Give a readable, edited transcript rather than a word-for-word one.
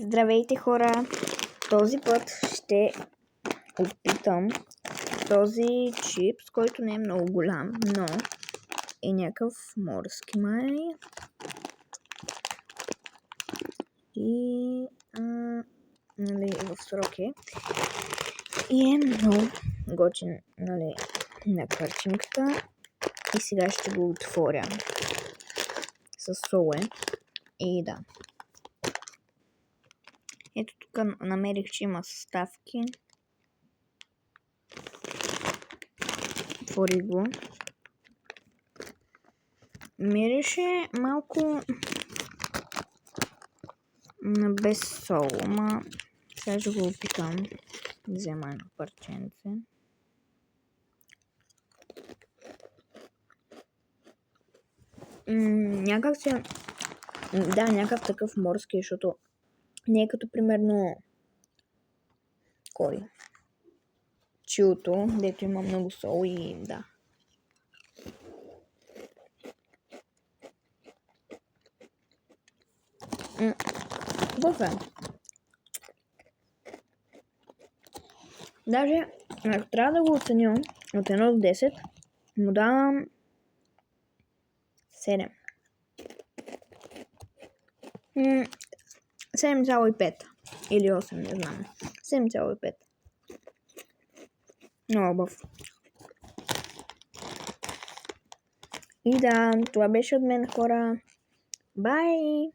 Здравейте, хора! Този път ще опитам този чипс, който не е много голям, но е някакъв морски май. И в срок е. И е много готин, на картинката. И сега ще го отворя с соле. И да. Ето тук намерих, че има съставки. Отвори го. Мирише малко без сол, ама сега ще го опитам. Взема едно парченце. Някак се... Да, някакъв такъв морски, защото не е като примерно чилто, дето има много сол и да. Какъв е? Даже, ако трябва да го оценя от 1 до 10, му давам 7. 7,5 или 8, не знам. 7,5. Много хубав. И да, това беше от мен, хора. Бай!